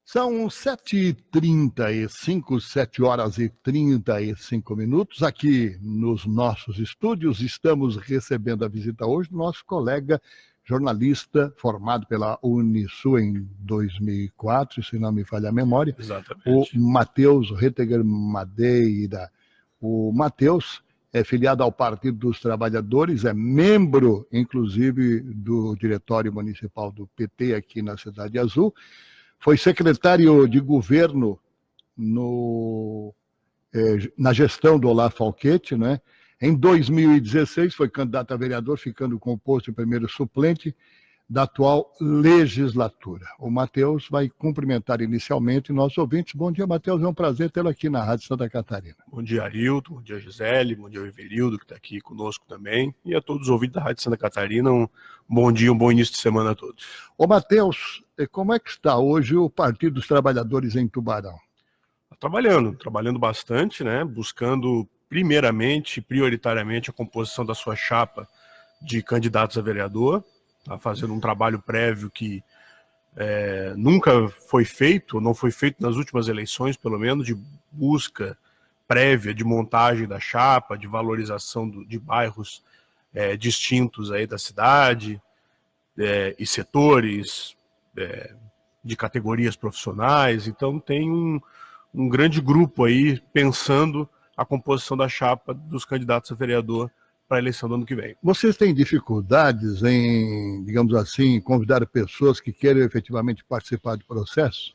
São 7h35, 7h35. Aqui nos nossos estúdios, estamos recebendo a visita hoje do nosso colega jornalista, formado pela Unisul em 2004, se não me falha a memória. Exatamente. O Matheus Retteger Madeira. O Matheus é filiado ao Partido dos Trabalhadores, é membro, inclusive, do Diretório Municipal do PT aqui na Cidade Azul. Foi secretário de governo na gestão do Olaf Falquete, né? Em 2016 foi candidato a vereador, ficando com o posto de primeiro suplente da atual legislatura. O Matheus vai cumprimentar inicialmente nossos ouvintes. Bom dia, Matheus, é um prazer tê-lo aqui na Rádio Santa Catarina. Bom dia, Arilton, bom dia, Gisele, bom dia, Evelildo, que está aqui conosco também, e a todos os ouvintes da Rádio Santa Catarina, um bom dia, um bom início de semana a todos. Ô, Matheus, como é que está hoje o Partido dos Trabalhadores em Tubarão? Trabalhando bastante, né, buscando prioritariamente a composição da sua chapa de candidatos a vereador, tá fazendo um trabalho prévio que nunca foi feito, não foi feito nas últimas eleições, pelo menos, de busca prévia de montagem da chapa, de valorização de bairros distintos aí da cidade e setores de categorias profissionais. Então tem um grande grupo aí pensando a composição da chapa dos candidatos a vereador para a eleição do ano que vem. Vocês têm dificuldades em, digamos assim, convidar pessoas que queiram efetivamente participar do processo?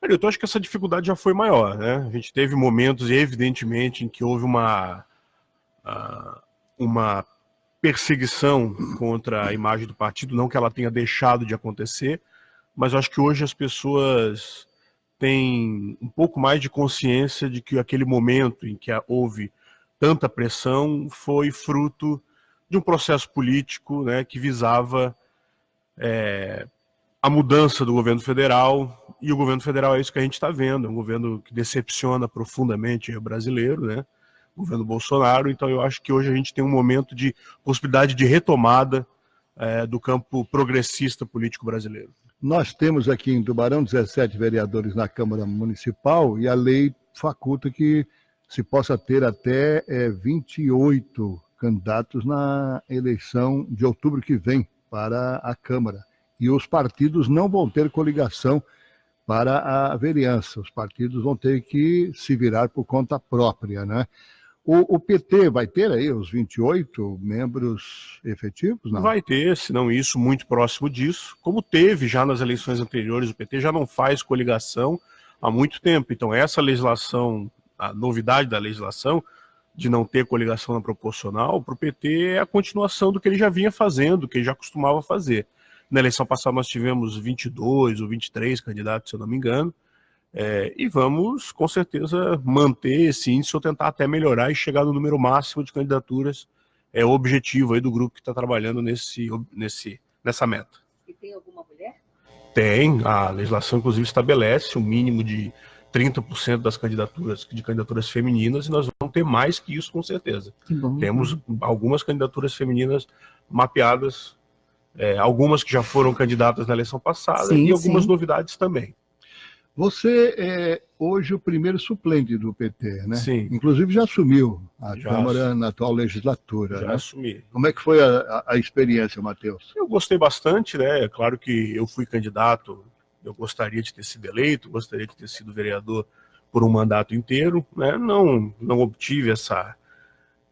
Eu acho que essa dificuldade já foi maior, né? A gente teve momentos, evidentemente, em que houve uma perseguição contra a imagem do partido, não que ela tenha deixado de acontecer, mas eu acho que hoje as pessoas têm um pouco mais de consciência de que aquele momento em que houve tanta pressão foi fruto de um processo político, né, que visava a mudança do governo federal, e o governo federal é isso que a gente está vendo, é um governo que decepciona profundamente o brasileiro, né, o governo Bolsonaro. Então eu acho que hoje a gente tem um momento de possibilidade de retomada do campo progressista político brasileiro. Nós temos aqui em Tubarão 17 vereadores na Câmara Municipal e a lei faculta que se possa ter até 28 candidatos na eleição de outubro que vem para a Câmara. E os partidos não vão ter coligação para a vereança. Os partidos vão ter que se virar por conta própria, né? O PT vai ter aí os 28 membros efetivos? Não? Vai ter, se não isso, muito próximo disso. Como teve já nas eleições anteriores, o PT já não faz coligação há muito tempo. Então essa legislação, a novidade da legislação de não ter coligação na proporcional, para o PT é a continuação do que ele já vinha fazendo, que ele já costumava fazer. Na eleição passada nós tivemos 22 ou 23 candidatos, se eu não me engano, e vamos, com certeza, manter esse índice ou tentar até melhorar e chegar no número máximo de candidaturas, o objetivo aí do grupo que está trabalhando nessa meta. E tem alguma mulher? Tem, a legislação inclusive estabelece um mínimo de 30% das candidaturas femininas, e nós vamos ter mais que isso, com certeza. Temos algumas candidaturas femininas mapeadas, algumas que já foram candidatas na eleição passada, sim, e algumas novidades também. Você é hoje o primeiro suplente do PT, né? Sim. Inclusive já assumiu a Câmara na atual legislatura. Já, né? Assumi. Como é que foi a experiência, Matheus? Eu gostei bastante, né? É claro que eu fui candidato, eu gostaria de ter sido eleito, gostaria de ter sido vereador por um mandato inteiro, né? Não obtive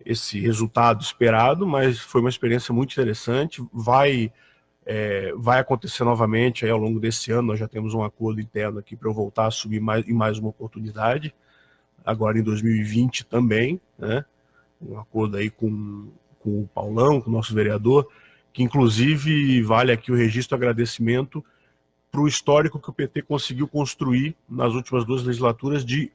esse resultado esperado, mas foi uma experiência muito interessante. Vai acontecer novamente aí ao longo desse ano. Nós já temos um acordo interno aqui para eu voltar a assumir em mais uma oportunidade, agora em 2020 também, né? Um acordo aí com o Paulão, com o nosso vereador, que inclusive vale aqui o registro de agradecimento para o histórico que o PT conseguiu construir nas últimas 2 legislaturas de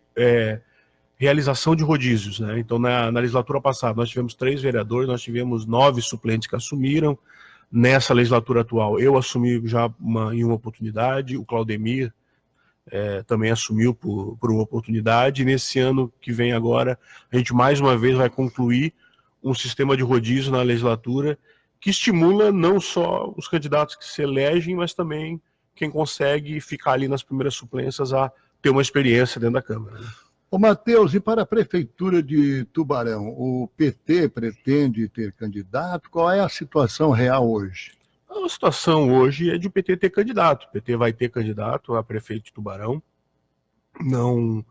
realização de rodízios, né? Então na legislatura passada nós tivemos 3 vereadores, nós tivemos 9 suplentes que assumiram. Nessa legislatura atual, eu assumi já em uma oportunidade, o Claudemir também assumiu por uma oportunidade, e nesse ano que vem agora, a gente mais uma vez vai concluir um sistema de rodízio na legislatura que estimula não só os candidatos que se elegem, mas também quem consegue ficar ali nas primeiras suplências a ter uma experiência dentro da Câmara. Ô, Matheus, e para a Prefeitura de Tubarão, o PT pretende ter candidato? Qual é a situação real hoje? A situação hoje é de o PT ter candidato. O PT vai ter candidato a prefeito de Tubarão. Não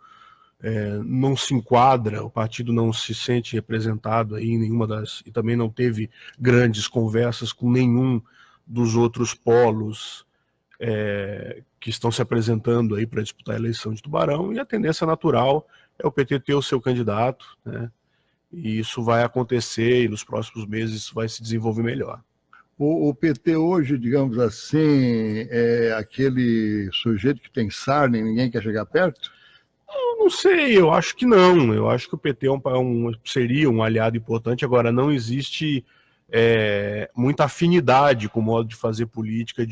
se enquadra, o partido não se sente representado aí em nenhuma das... E também não teve grandes conversas com nenhum dos outros polos que estão se apresentando aí para disputar a eleição de Tubarão, e a tendência natural é o PT ter o seu candidato, né? E isso vai acontecer, e nos próximos meses isso vai se desenvolver melhor. O PT hoje, digamos assim, é aquele sujeito que tem sarna e ninguém quer chegar perto? Eu não sei, eu acho que não. Eu acho que o PT seria um aliado importante. Agora, não existe muita afinidade com o modo de fazer política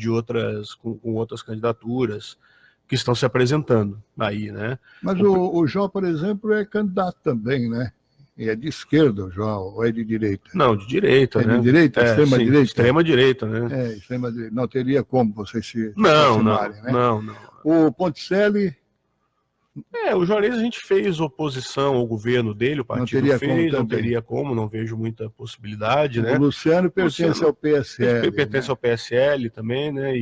com outras candidaturas que estão se apresentando aí, né? Mas o João, por exemplo, é candidato também, né? E é de esquerda, o João, ou é de direita? Não, de direita, né? De direita? Extrema-direita? Extrema-direita, né? Extrema-direita. Não teria como vocês se Não. né? Não. O Ponticelli... O Juarez, a gente fez oposição ao governo dele, o partido fez, não teria como, não vejo muita possibilidade, né? O Luciano pertence ao PSL. Pertence ao PSL também, né?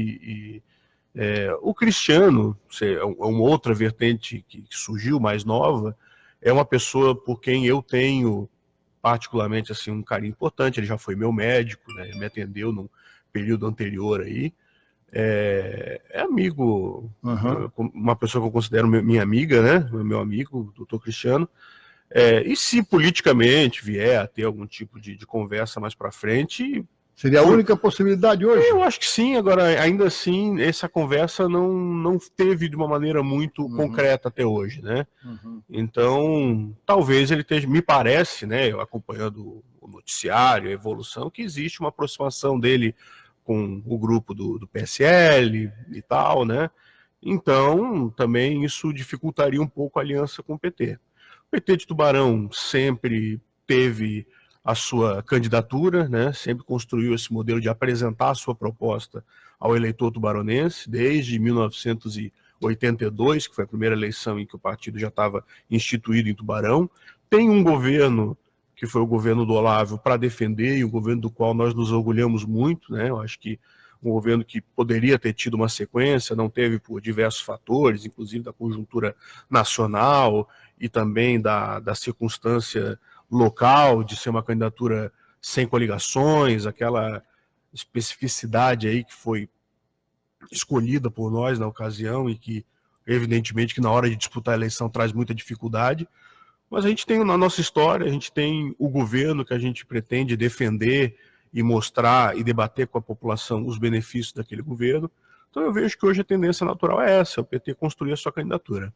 O Cristiano, é uma outra vertente que surgiu, mais nova, é uma pessoa por quem eu tenho particularmente assim, um carinho importante. Ele já foi meu médico, né? Ele me atendeu num período anterior aí. É amigo, uma pessoa que eu considero minha amiga, né? Meu amigo, o doutor Cristiano. E se politicamente vier a ter algum tipo de conversa mais para frente... Seria a única possibilidade hoje? Eu acho que sim. Agora, ainda assim, essa conversa não teve de uma maneira muito concreta até hoje, né? Então, talvez ele esteja, me parece, né, eu acompanhando o noticiário, a evolução, que existe uma aproximação dele com o grupo do PSL e tal, né? Então, também isso dificultaria um pouco a aliança com o PT. O PT de Tubarão sempre teve a sua candidatura, né? Sempre construiu esse modelo de apresentar a sua proposta ao eleitor tubaronense, desde 1982, que foi a primeira eleição em que o partido já estava instituído em Tubarão. Tem um governo, que foi o governo do Olavo, para defender, e um governo do qual nós nos orgulhamos muito, né? Eu acho que um governo que poderia ter tido uma sequência, não teve por diversos fatores, inclusive da conjuntura nacional e também da circunstância local, de ser uma candidatura sem coligações, aquela especificidade aí que foi escolhida por nós na ocasião e que, evidentemente, que na hora de disputar a eleição traz muita dificuldade. Mas a gente tem na nossa história, a gente tem o governo que a gente pretende defender e mostrar e debater com a população os benefícios daquele governo. Então eu vejo que hoje a tendência natural é essa, o PT construir a sua candidatura.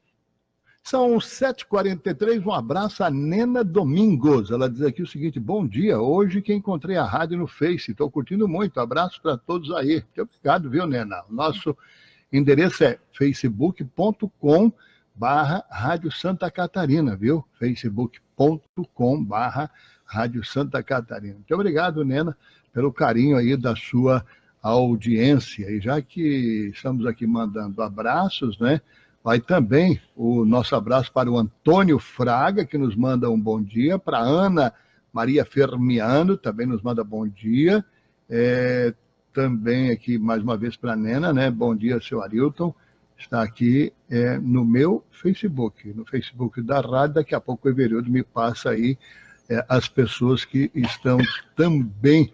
São 7h43, um abraço a Nena Domingos. Ela diz aqui o seguinte: bom dia, hoje que encontrei a rádio no Face, estou curtindo muito, abraço para todos aí. Muito obrigado, viu, Nena? O nosso endereço é facebook.com/Rádio Santa Catarina, viu? facebook.com/Rádio Santa Catarina. Muito obrigado, Nena, pelo carinho aí da sua audiência. E já que estamos aqui mandando abraços, né? Vai também o nosso abraço para o Antônio Fraga, que nos manda um bom dia, para a Ana Maria Fermiano, também nos manda bom dia, também aqui mais uma vez para a Nena, né? Bom dia, seu Arilton, está aqui no meu Facebook, no Facebook da rádio. Daqui a pouco o Everildo me passa aí as pessoas que estão também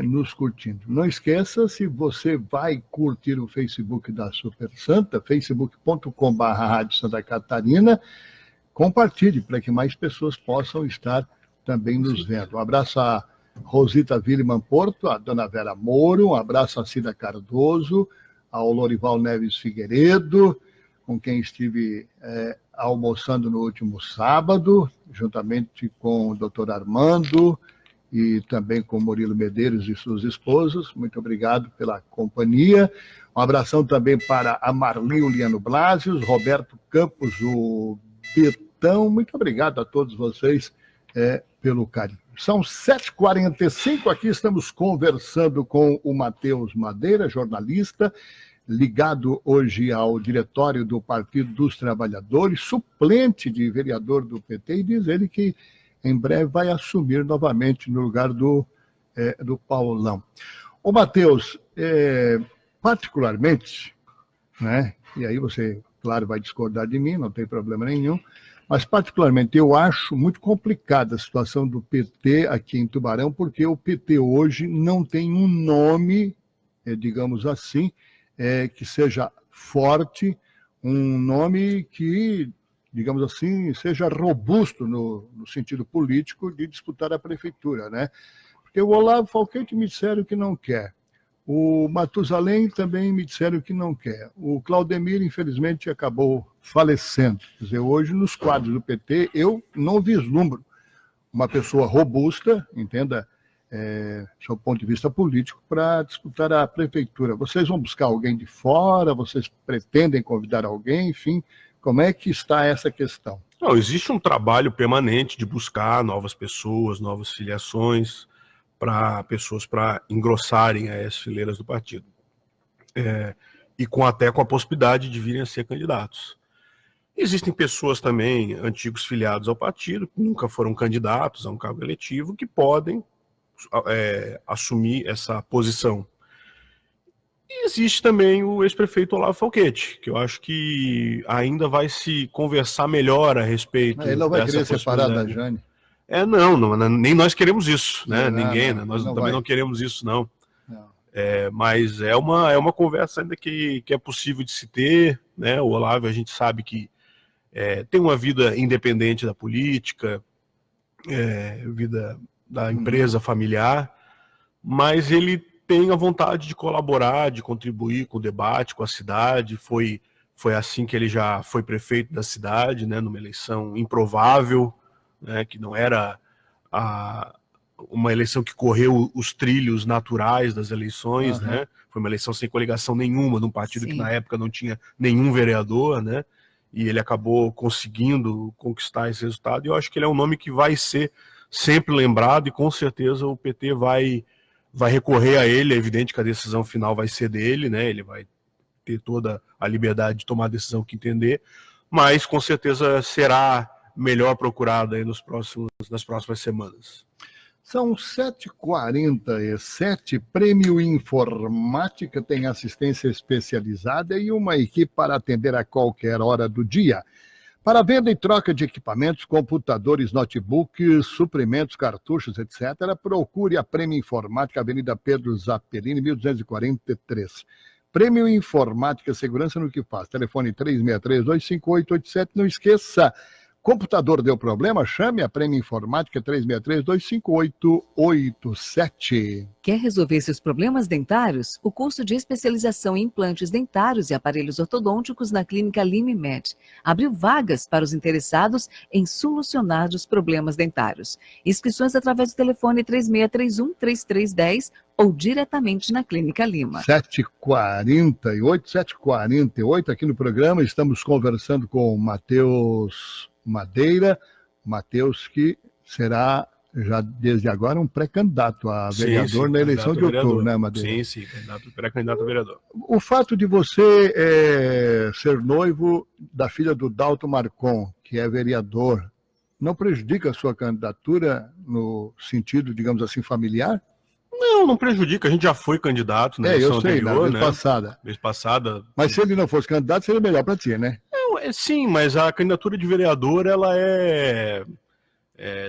nos curtindo. Não esqueça, se você vai curtir o Facebook da Super Santa, facebook.com/Rádio Santa Catarina, compartilhe para que mais pessoas possam estar também nos vendo. Um abraço a Rosita Villeman Porto, a Dona Vera Moro, um abraço a Cida Cardoso, ao Lorival Neves Figueiredo, com quem estive almoçando no último sábado, juntamente com o Dr. Armando, e também com Murilo Medeiros e suas esposas. Muito obrigado pela companhia. Um abração também para a Marli Uliano Blasius, Roberto Campos, o Betão. Muito obrigado a todos vocês pelo carinho. São 7h45, aqui estamos conversando com o Matheus Madeira, jornalista, ligado hoje ao diretório do Partido dos Trabalhadores, suplente de vereador do PT, e diz ele que em breve vai assumir novamente no lugar do Paulão. Ô, Matheus, particularmente, né, e aí você, claro, vai discordar de mim, não tem problema nenhum, mas particularmente eu acho muito complicada a situação do PT aqui em Tubarão, porque o PT hoje não tem um nome, digamos assim, que seja forte, um nome que, digamos assim, seja robusto no sentido político de disputar a prefeitura, né? Porque o Olavo Falquete me disseram que não quer. O Matusalém também me disseram que não quer. O Claudemir, infelizmente, acabou falecendo. Quer dizer, hoje, nos quadros do PT, eu não vislumbro uma pessoa robusta, entenda, do ponto de vista político, para disputar a prefeitura. Vocês vão buscar alguém de fora? Vocês pretendem convidar alguém? Enfim, como é que está essa questão? Não, existe um trabalho permanente de buscar novas pessoas, novas filiações, para pessoas para engrossarem as fileiras do partido. E até com a possibilidade de virem a ser candidatos. Existem pessoas também, antigos filiados ao partido, que nunca foram candidatos a um cargo eletivo, que podem assumir essa posição. E existe também o ex-prefeito Olavo Falquete, que eu acho que ainda vai se conversar melhor a respeito dessa possibilidade. Ele não vai querer separar da Jane? Não, nem nós queremos isso, né? Não, Ninguém, não, nós não também vai. não queremos isso, não. Mas é uma conversa ainda que é possível de se ter, né? O Olavo, a gente sabe que tem uma vida independente da política, vida da empresa familiar, mas ele tem a vontade de colaborar, de contribuir com o debate, com a cidade. Foi assim que ele já foi prefeito da cidade, né? Numa eleição improvável, né, que não era uma eleição que correu os trilhos naturais das eleições, né? Foi uma eleição sem coligação nenhuma, num partido que na época não tinha nenhum vereador, né? E ele acabou conseguindo conquistar esse resultado, e eu acho que ele é um nome que vai ser sempre lembrado, e com certeza o PT vai recorrer a ele. É evidente que a decisão final vai ser dele, né? Ele vai ter toda a liberdade de tomar a decisão que entender, mas com certeza será melhor procurada aí nas próximas semanas. São 7h47, Prêmio Informática tem assistência especializada e uma equipe para atender a qualquer hora do dia. Para venda e troca de equipamentos, computadores, notebooks, suprimentos, cartuchos, etc., procure a Prêmio Informática, Avenida Pedro Zappellini, 1243. Prêmio Informática, segurança no que faz. Telefone 363-25887. Não esqueça, computador deu problema? Chame a Prêmio Informática 363-25887. Quer resolver seus problemas dentários? O curso de especialização em implantes dentários e aparelhos ortodônticos na Clínica Limemed abriu vagas para os interessados em solucionar os problemas dentários. Inscrições através do telefone 3631-3310 ou diretamente na Clínica Lima. 7h48 aqui no programa, estamos conversando com o Matheus Madeira, Matheus que será já desde agora um pré-candidato a vereador na eleição de outubro, né, Madeira? Sim, pré-candidato a vereador. O fato de você ser noivo da filha do Dalton Marcon, que é vereador, não prejudica a sua candidatura no sentido, digamos assim, familiar? Não prejudica, a gente já foi candidato na eleição anterior, na vez passada. Mas se ele não fosse candidato, seria melhor para ti, né? Sim, mas a candidatura de vereador, ela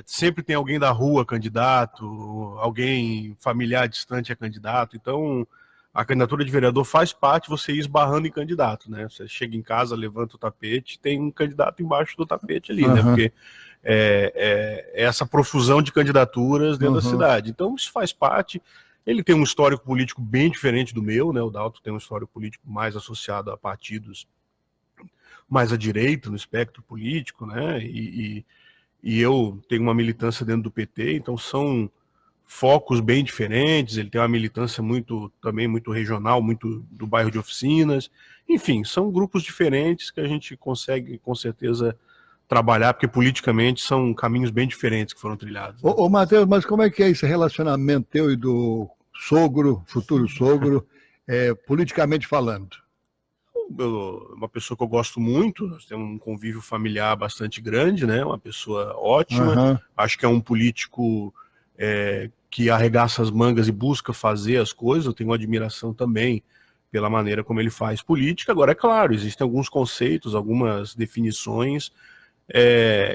sempre tem alguém da rua candidato, alguém familiar distante é candidato, então a candidatura de vereador faz parte você ir esbarrando em candidato, né? Você chega em casa, levanta o tapete, tem um candidato embaixo do tapete ali, né? Porque essa profusão de candidaturas dentro da cidade. Então isso faz parte. Ele tem um histórico político bem diferente do meu, né? O Dalton tem um histórico político mais associado a partidos mais à direita no espectro político, né? E eu tenho uma militância dentro do PT, então são focos bem diferentes. Ele tem uma militância também muito regional, muito do bairro de Oficinas. Enfim, são grupos diferentes que a gente consegue, com certeza, trabalhar, porque politicamente são caminhos bem diferentes que foram trilhados. Né? Ô Matheus, mas como é que é esse relacionamento teu e do sogro, futuro sogro, politicamente falando? uma pessoa que eu gosto muito, nós temos um convívio familiar bastante grande, né? Uma pessoa ótima. Acho que é um político que arregaça as mangas e busca fazer as coisas. Eu tenho uma admiração também pela maneira como ele faz política. Agora, é claro, existem alguns conceitos, algumas definições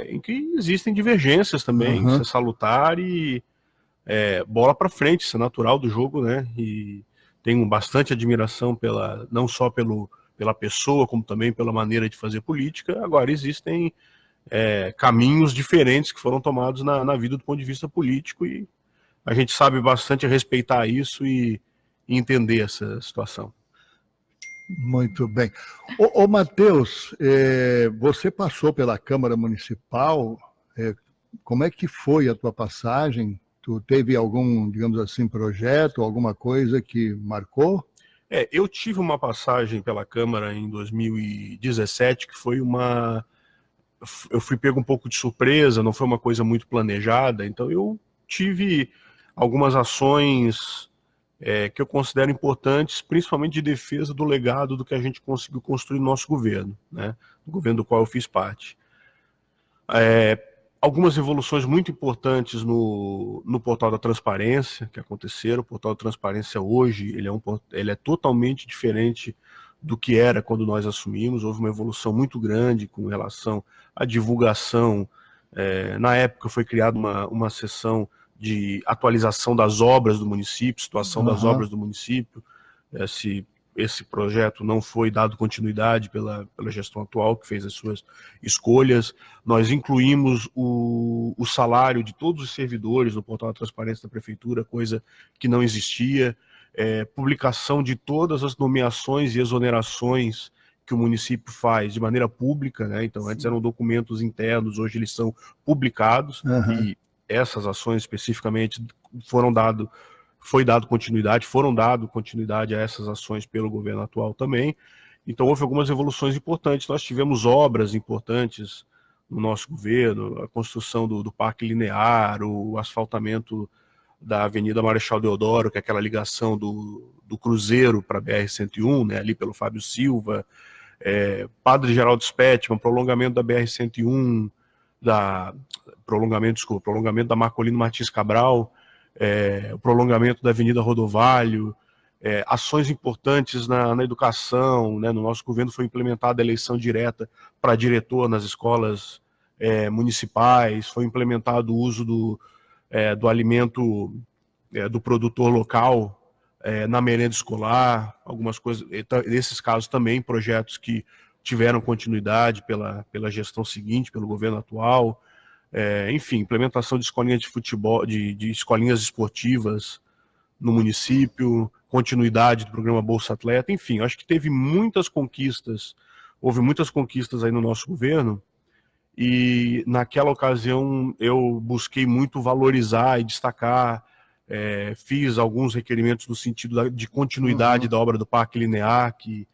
em que existem divergências também. Isso é salutar e bola para frente, isso é natural do jogo, né? E tenho bastante admiração não só pela pessoa, como também pela maneira de fazer política. Agora, existem caminhos diferentes que foram tomados na vida do ponto de vista político, e a gente sabe bastante respeitar isso e entender essa situação. Muito bem. Ô Matheus, você passou pela Câmara Municipal, como é que foi a tua passagem? Tu teve algum, digamos assim, projeto, alguma coisa que marcou? Eu tive uma passagem pela Câmara em 2017, que foi eu fui pego um pouco de surpresa, não foi uma coisa muito planejada, então eu tive algumas ações que eu considero importantes, principalmente de defesa do legado do que a gente conseguiu construir no nosso governo, né? Do governo do qual eu fiz parte. Algumas evoluções muito importantes no portal da transparência que aconteceram. O portal da transparência hoje ele é totalmente diferente do que era quando nós assumimos. Houve uma evolução muito grande com relação à divulgação. Na época foi criada uma seção de atualização das obras do município, situação das obras do município. Esse projeto não foi dado continuidade pela gestão atual, que fez as suas escolhas. Nós incluímos o salário de todos os servidores no portal da transparência da prefeitura, coisa que não existia. Publicação de todas as nomeações e exonerações que o município faz de maneira pública, né? Então, antes eram documentos internos, hoje eles são publicados, e essas ações especificamente foram dado continuidade a essas ações pelo governo atual também. Então houve algumas evoluções importantes. Nós tivemos obras importantes no nosso governo, a construção do Parque Linear, o asfaltamento da Avenida Marechal Deodoro, que é aquela ligação do Cruzeiro para a BR-101, né, ali pelo Fábio Silva, Padre Geraldo Spettman, prolongamento da BR-101, prolongamento da Marcolino Martins Cabral, o prolongamento da Avenida Rodovalho, ações importantes na educação, né? No nosso governo foi implementada a eleição direta para diretor nas escolas municipais, foi implementado o uso do alimento do produtor local na merenda escolar, algumas coisas, nesses casos também projetos que tiveram continuidade pela gestão seguinte, pelo governo atual. Enfim, implementação de escolinhas de futebol, de escolinhas esportivas no município, continuidade do programa Bolsa Atleta, enfim, acho que houve muitas conquistas aí no nosso governo, e naquela ocasião eu busquei muito valorizar e destacar, fiz alguns requerimentos no sentido de continuidade da obra do Parque Linear, que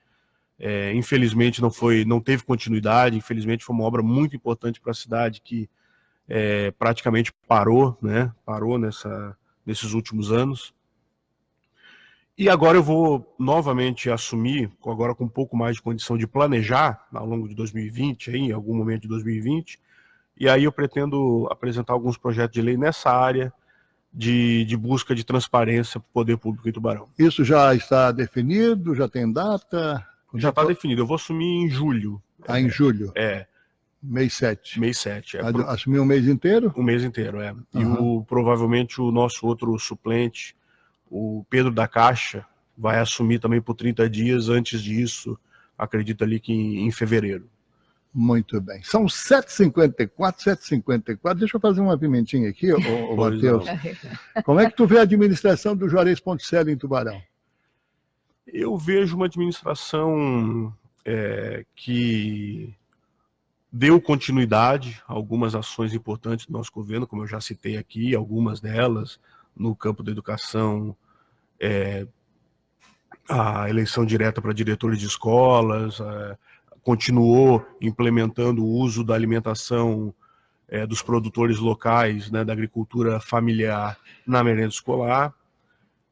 infelizmente não teve continuidade. Infelizmente foi uma obra muito importante para a cidade que praticamente parou, né? Parou nesses últimos anos. E agora eu vou novamente assumir, agora com um pouco mais de condição de planejar ao longo de 2020, em algum momento de 2020, e aí eu pretendo apresentar alguns projetos de lei nessa área de busca de transparência para o poder público em Tubarão. Isso já está definido? Já tem data? Já está definido. Eu vou assumir em julho. Em julho? Mês 7. Mês 7. Assumir um mês inteiro? Um mês inteiro, E provavelmente o nosso outro suplente, o Pedro da Caixa, vai assumir também por 30 dias. Antes disso, acredito ali que em fevereiro. Muito bem. São 7h54. Deixa eu fazer uma pimentinha aqui, Matheus. Como é que tu vê a administração do Juarez Ponticelli em Tubarão? Eu vejo uma administração que deu continuidade a algumas ações importantes do nosso governo, como eu já citei aqui, algumas delas no campo da educação, a eleição direta para diretores de escolas, continuou implementando o uso da alimentação dos produtores locais, né, da agricultura familiar na merenda escolar.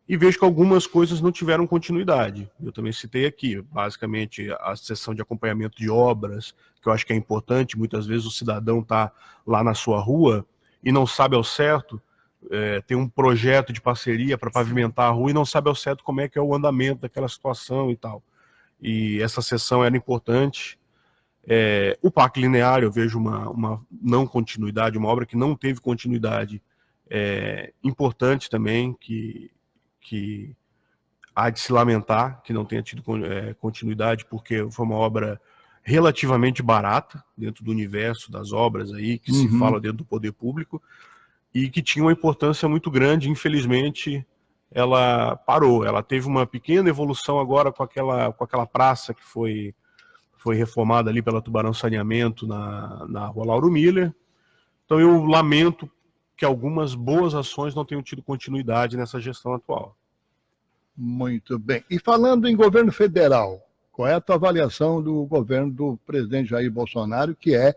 e vejo que algumas coisas não tiveram continuidade. Eu também citei aqui, basicamente, a sessão de acompanhamento de obras, que eu acho que é importante. Muitas vezes o cidadão está lá na sua rua e não sabe ao certo, tem um projeto de parceria para pavimentar a rua e não sabe ao certo como é que é o andamento daquela situação e tal. E essa sessão era importante. O Parque Linear, eu vejo uma não continuidade, uma obra que não teve continuidade, importante também, que há de se lamentar que não tenha tido continuidade, porque foi uma obra relativamente barata dentro do universo das obras aí que se fala dentro do poder público, e que tinha uma importância muito grande. Infelizmente ela parou. Ela teve uma pequena evolução agora com aquela praça que foi reformada ali pela Tubarão Saneamento na Rua Lauro Miller. Então eu lamento que algumas boas ações não tenham tido continuidade nessa gestão atual. Muito bem. E falando em governo federal, qual é a tua avaliação do governo do presidente Jair Bolsonaro, que é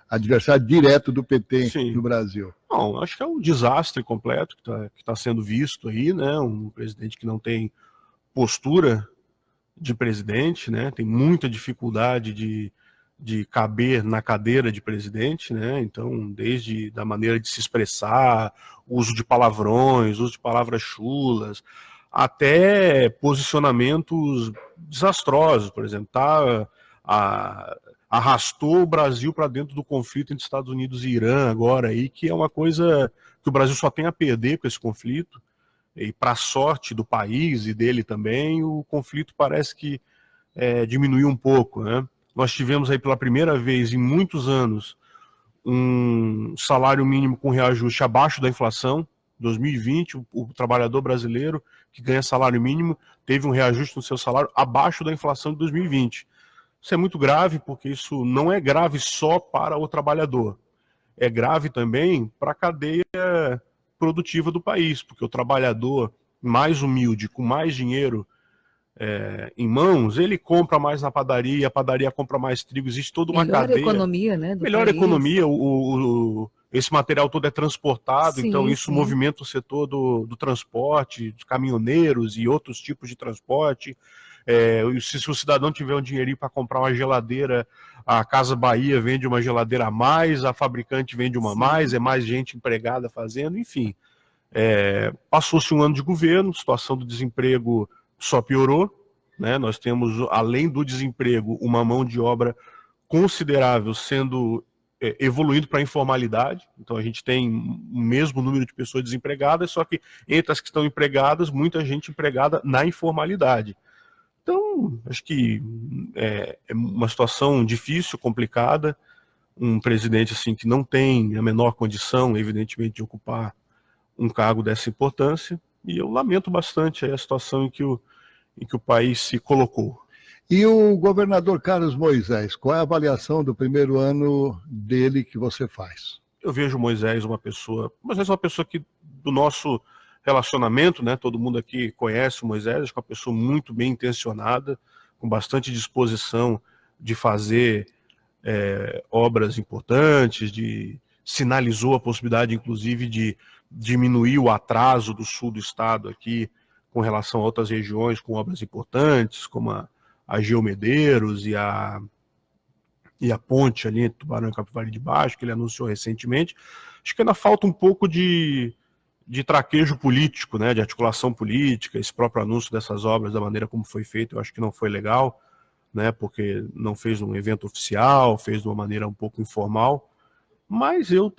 adversário direto do PT Sim. no Brasil? Bom, acho que é um desastre completo que tá sendo visto aí, né? Um presidente que não tem postura de presidente, né? Tem muita dificuldade de caber na cadeira de presidente, né? Então, desde da maneira de se expressar, uso de palavrões, uso de palavras chulas, até posicionamentos desastrosos. Por exemplo, arrastou o Brasil para dentro do conflito entre Estados Unidos e Irã agora, aí, que é uma coisa que o Brasil só tem a perder com esse conflito. E para a sorte do país e dele também, o conflito parece que diminuiu um pouco, né? Nós tivemos aí pela primeira vez em muitos anos um salário mínimo com reajuste abaixo da inflação. 2020, o trabalhador brasileiro que ganha salário mínimo teve um reajuste no seu salário abaixo da inflação de 2020. Isso é muito grave, porque isso não é grave só para o trabalhador, é grave também para a cadeia produtiva do país, porque o trabalhador mais humilde, com mais dinheiro em mãos, ele compra mais na padaria, a padaria compra mais trigo, existe toda uma Melhor cadeia. economia, né, do Melhor país. economia, esse material todo é transportado, Sim, então isso sim. movimenta o setor do transporte, dos caminhoneiros e outros tipos de transporte. Se o cidadão tiver um dinheirinho para comprar uma geladeira, a Casa Bahia vende uma geladeira a mais, a fabricante vende uma a mais, é mais gente empregada fazendo, enfim. Passou-se um ano de governo, a situação do desemprego só piorou, né? Nós temos, além do desemprego, uma mão de obra considerável sendo evoluindo para a informalidade. Então a gente tem o mesmo número de pessoas desempregadas, só que entre as que estão empregadas, muita gente empregada na informalidade. Então, acho que é uma situação difícil, complicada, um presidente assim que não tem a menor condição, evidentemente, de ocupar um cargo dessa importância, e eu lamento bastante a situação em que o país se colocou. E o governador Carlos Moisés, qual é a avaliação do primeiro ano dele que você faz? Eu vejo Moisés uma pessoa que, do nosso relacionamento, né, todo mundo aqui conhece o Moisés, acho que é uma pessoa muito bem intencionada, com bastante disposição de fazer obras importantes, sinalizou a possibilidade, inclusive, de diminuir o atraso do sul do estado aqui com relação a outras regiões com obras importantes, como a Geomedeiros e a ponte ali entre Tubarão e Capivari de Baixo, que ele anunciou recentemente. Acho que ainda falta um pouco de traquejo político, né, de articulação política. Esse próprio anúncio dessas obras, da maneira como foi feito, eu acho que não foi legal, né, porque não fez um evento oficial, fez de uma maneira um pouco informal. Mas eu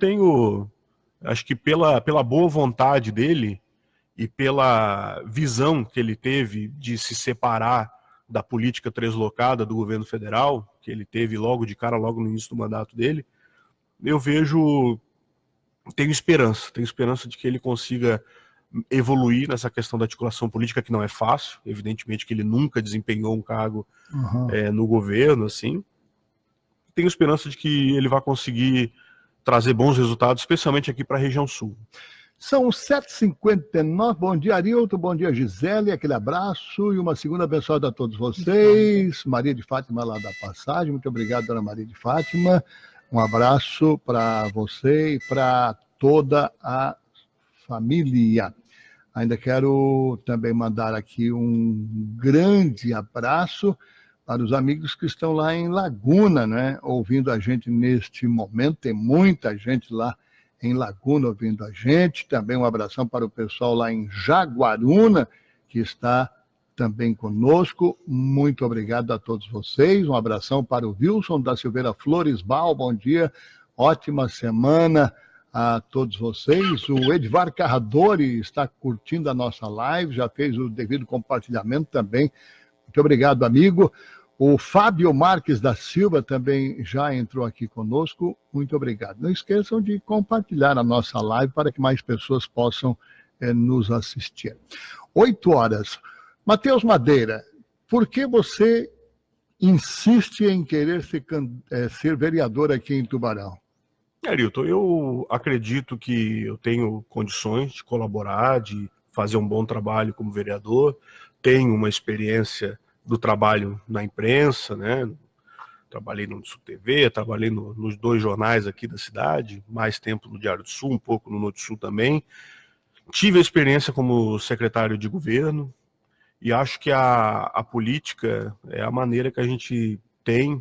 acho que pela boa vontade dele e pela visão que ele teve de se separar da política translocada do governo federal, que ele teve logo de cara, logo no início do mandato dele, eu tenho esperança de que ele consiga evoluir nessa questão da articulação política, que não é fácil, evidentemente que ele nunca desempenhou um cargo no governo, assim. Tenho esperança de que ele vai conseguir trazer bons resultados, especialmente aqui para a região sul. São 7h59, bom dia Arilton, bom dia Gisele, aquele abraço e uma segunda abençoada a todos vocês. Maria de Fátima lá da Passagem, muito obrigado, dona Maria de Fátima. Um abraço para você e para toda a família. Ainda quero também mandar aqui um grande abraço para os amigos que estão lá em Laguna, né, ouvindo a gente neste momento. Tem muita gente lá em Laguna ouvindo a gente. Também um abração para o pessoal lá em Jaguaruna, que está também conosco. Muito obrigado a todos vocês. Um abração para o Wilson da Silveira Floresbal. Bom dia, ótima semana a todos vocês. O Edvar Carradori está curtindo a nossa live, já fez o devido compartilhamento também. Muito obrigado, amigo. O Fábio Marques da Silva também já entrou aqui conosco. Muito obrigado. Não esqueçam de compartilhar a nossa live para que mais pessoas possam nos assistir. 8 horas. Matheus Madeira, por que você insiste em querer ser vereador aqui em Tubarão? Arilton, eu acredito que eu tenho condições de colaborar, de fazer um bom trabalho como vereador, tenho uma experiência do trabalho na imprensa, né? Trabalhei no Sul TV, trabalhei nos 2 jornais aqui da cidade, mais tempo no Diário do Sul, um pouco no Noite Sul também. Tive a experiência como secretário de governo e acho que a política é a maneira que a gente tem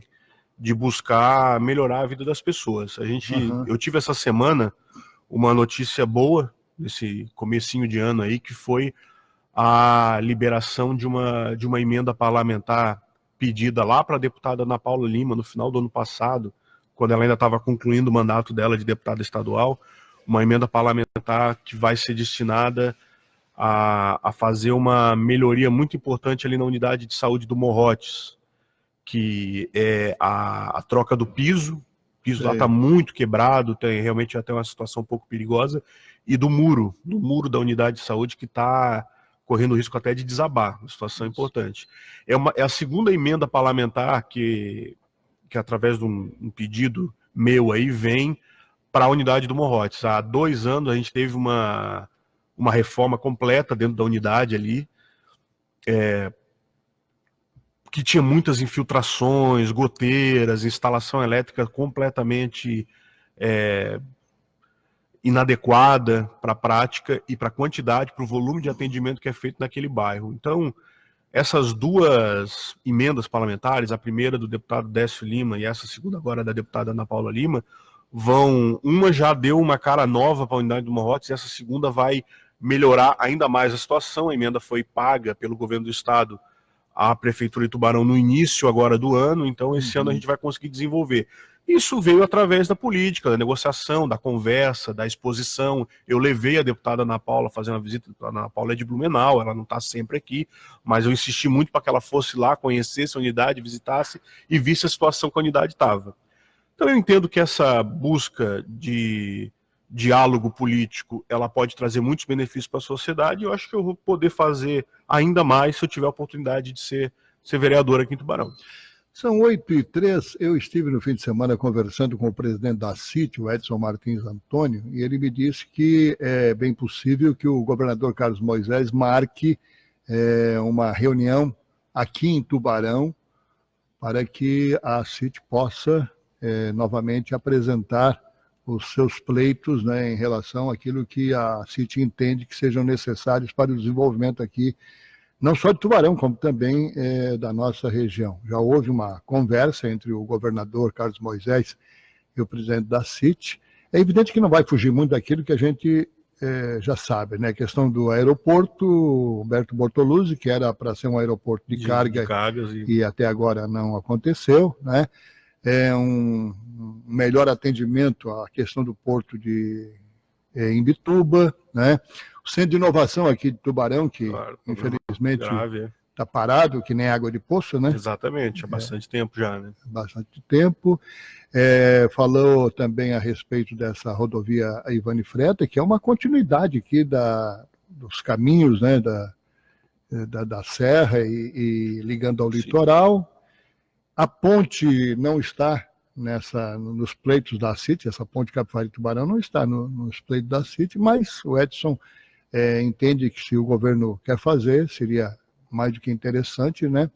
de buscar melhorar a vida das pessoas. Eu tive essa semana uma notícia boa, nesse comecinho de ano aí, que foi a liberação de uma emenda parlamentar pedida lá para a deputada Ana Paula Lima no final do ano passado, quando ela ainda estava concluindo o mandato dela de deputada estadual, uma emenda parlamentar que vai ser destinada a fazer uma melhoria muito importante ali na unidade de saúde do Morrotes, que é a troca do piso. O piso lá está muito quebrado, realmente até uma situação um pouco perigosa, e do muro da unidade de saúde que está correndo o risco até de desabar, uma situação importante. É a segunda emenda parlamentar que através de um pedido meu aí, vem para a unidade do Morrotes. Há 2 anos a gente teve uma reforma completa dentro da unidade ali, que tinha muitas infiltrações, goteiras, instalação elétrica completamente inadequada para a prática e para a quantidade, para o volume de atendimento que é feito naquele bairro. Então, essas 2 emendas parlamentares, a primeira do deputado Décio Lima e essa segunda agora da deputada Ana Paula Lima, uma já deu uma cara nova para a unidade do Morrotes e essa segunda vai melhorar ainda mais a situação. A emenda foi paga pelo governo do estado à Prefeitura de Tubarão no início agora do ano, então esse ano a gente vai conseguir desenvolver. Isso veio através da política, da negociação, da conversa, da exposição. Eu levei a deputada Ana Paula fazer uma visita. A Ana Paula é de Blumenau, ela não está sempre aqui, mas eu insisti muito para que ela fosse lá, conhecesse a unidade, visitasse e visse a situação que a unidade estava. Então eu entendo que essa busca de diálogo político, ela pode trazer muitos benefícios para a sociedade, e eu acho que eu vou poder fazer ainda mais se eu tiver a oportunidade de ser vereador aqui em Tubarão. São 8h03, eu estive no fim de semana conversando com o presidente da CIT, o Edson Martins Antônio, e ele me disse que é bem possível que o governador Carlos Moisés marque uma reunião aqui em Tubarão para que a CIT possa novamente apresentar os seus pleitos, né, em relação àquilo que a CIT entende que sejam necessários para o desenvolvimento aqui, não só de Tubarão, como também da nossa região. Já houve uma conversa entre o governador Carlos Moisés e o presidente da CIT. É evidente que não vai fugir muito daquilo que a gente já sabe, né? A questão do aeroporto, Humberto Bortoluzzi, que era para ser um aeroporto de cargas e até agora não aconteceu, né? Um melhor atendimento à questão do porto de Imbituba, né? O Centro de Inovação aqui de Tubarão, que infelizmente está parado, que nem água de poço, né? Exatamente, há bastante tempo já, né? Bastante tempo. Falou também a respeito dessa rodovia Ivani Freta, que é uma continuidade aqui dos caminhos, né? Da Serra e ligando ao litoral. A ponte não está nos pleitos da CIT, essa ponte Capivari-Tubarão não está nos pleitos da CIT, mas o Edson entende que se o governo quer fazer, seria mais do que interessante, né?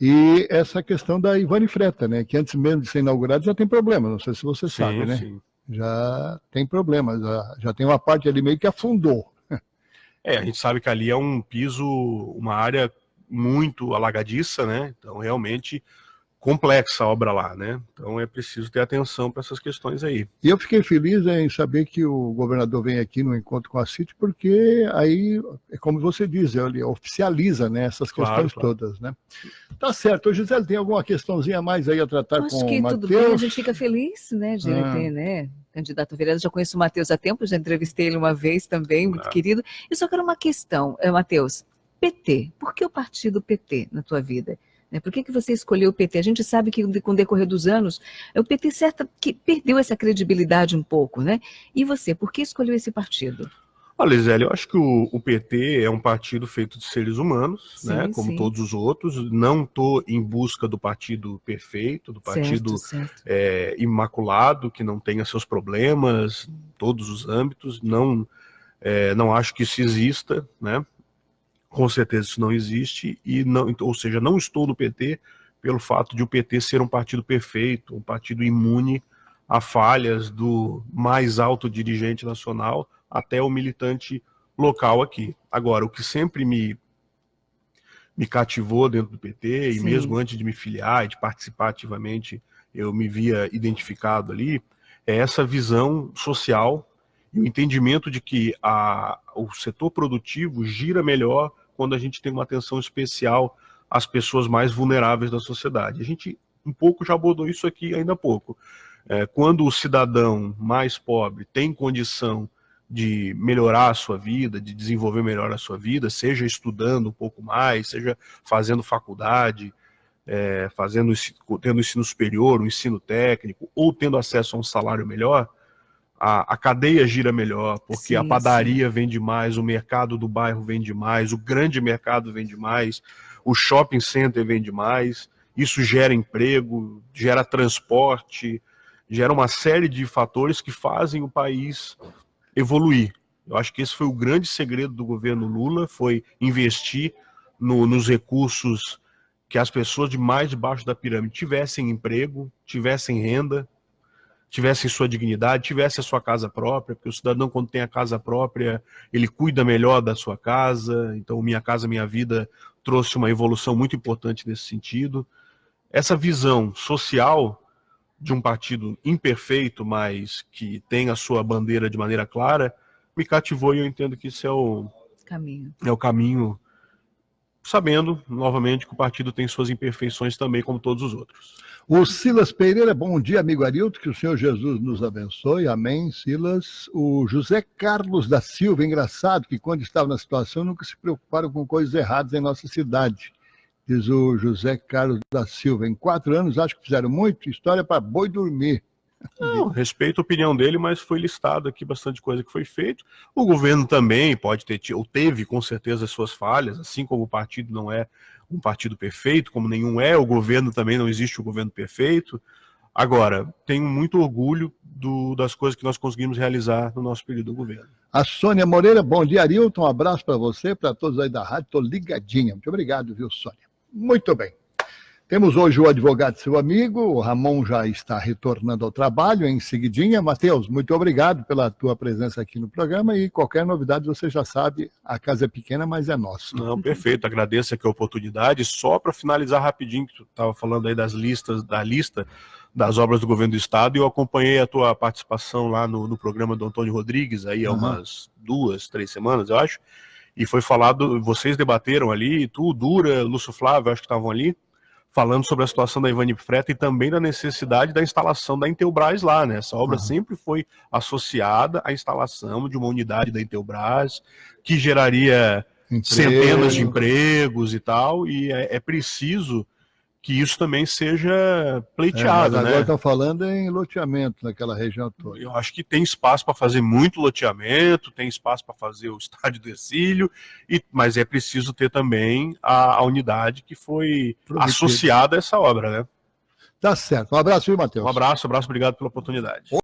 E essa questão da Ivani Freta, né? Que antes mesmo de ser inaugurado já tem problema, não sei se você sabe, né? Sim. Já tem problema, já tem uma parte ali meio que afundou. A gente sabe que ali é um piso, uma área muito alagadiça, né? Então, realmente complexa a obra lá, né? Então é preciso ter atenção para essas questões aí. E eu fiquei feliz em saber que o governador vem aqui no encontro com a CIT, porque aí, é como você diz, ele oficializa, né, essas questões todas, né? Tá certo. Ô, Gisele, tem alguma questãozinha a mais aí a tratar Acho com que o Matheus? tudo bem, a gente fica feliz, né, de ele ter, né, candidato a vereador. Já conheço o Matheus há tempo, já entrevistei ele uma vez também, muito querido. E só quero uma questão, Matheus, PT, por que o partido PT na tua vida? Por que você escolheu o PT? A gente sabe que com o decorrer dos anos, o PT que perdeu essa credibilidade um pouco, né? E você, por que escolheu esse partido? Olha, Gisele, eu acho que o PT é um partido feito de seres humanos, Sim, né? Como sim. todos os outros. Não estou em busca do partido perfeito, do partido Certo. imaculado, que não tenha seus problemas em todos os âmbitos. Não acho que isso exista, né? Com certeza isso não existe, ou seja, não estou no PT pelo fato de o PT ser um partido perfeito, um partido imune a falhas do mais alto dirigente nacional até o militante local aqui. Agora, o que sempre me cativou dentro do PT, e mesmo antes de me filiar e de participar ativamente, eu me via identificado ali, é essa visão social e o entendimento de que o setor produtivo gira melhor quando a gente tem uma atenção especial às pessoas mais vulneráveis da sociedade. A gente um pouco já abordou isso aqui ainda há pouco. Quando o cidadão mais pobre tem condição de melhorar a sua vida, de desenvolver melhor a sua vida, seja estudando um pouco mais, seja fazendo faculdade, tendo ensino superior, um ensino técnico, ou tendo acesso a um salário melhor, a cadeia gira melhor, porque a padaria vende mais, o mercado do bairro vende mais, o grande mercado vende mais, o shopping center vende mais, isso gera emprego, gera transporte, gera uma série de fatores que fazem o país evoluir. Eu acho que esse foi o grande segredo do governo Lula, foi investir nos recursos que as pessoas de mais debaixo da pirâmide tivessem emprego, tivessem renda, tivessem sua dignidade, tivesse a sua casa própria, porque o cidadão, quando tem a casa própria, ele cuida melhor da sua casa. Então, Minha Casa Minha Vida trouxe uma evolução muito importante nesse sentido. Essa visão social de um partido imperfeito, mas que tem a sua bandeira de maneira clara, me cativou, e eu entendo que isso é o caminho, sabendo, novamente, que o partido tem suas imperfeições também, como todos os outros. O Silas Pereira, bom dia, amigo Arilton, que o Senhor Jesus nos abençoe, amém, Silas. O José Carlos da Silva, engraçado que quando estava na situação nunca se preocuparam com coisas erradas em nossa cidade, diz o José Carlos da Silva. Em 4 anos acho que fizeram muito, história para boi dormir. Não, respeito a opinião dele, mas foi listado aqui bastante coisa que foi feito. O governo também pode ter, ou teve com certeza as suas falhas, assim como o partido não é um partido perfeito, como nenhum é, o governo também não existe o governo perfeito. Agora, tenho muito orgulho das coisas que nós conseguimos realizar no nosso período do governo. A Sônia Moreira, bom dia, Arilton, um abraço para você, para todos aí da rádio, estou ligadinha. Muito obrigado, viu, Sônia? Muito bem. Temos hoje o advogado seu amigo, o Ramon já está retornando ao trabalho em seguidinha. Matheus, muito obrigado pela tua presença aqui no programa, e qualquer novidade você já sabe, a casa é pequena, mas é nossa. Não, perfeito, agradeço aqui a oportunidade. Só para finalizar rapidinho, que tu estava falando aí da lista das obras do governo do estado, e eu acompanhei a tua participação lá no programa do Antônio Rodrigues, aí há umas 2, 3 semanas, eu acho, e foi falado, vocês debateram ali, tu, Dura, Lúcio Flávio, acho que estavam ali, falando sobre a situação da Ivani Freta e também da necessidade da instalação da Intelbras lá, né? Essa obra sempre foi associada à instalação de uma unidade da Intelbras, que geraria centenas de empregos e tal, e é preciso que isso também seja pleiteado, mas agora né? estão falando em loteamento naquela região toda. Eu acho que tem espaço para fazer muito loteamento, tem espaço para fazer o estádio do Ercílio, mas é preciso ter também a unidade que foi associada a essa obra, né? Tá certo. Um abraço, viu, Matheus? Um abraço, obrigado pela oportunidade.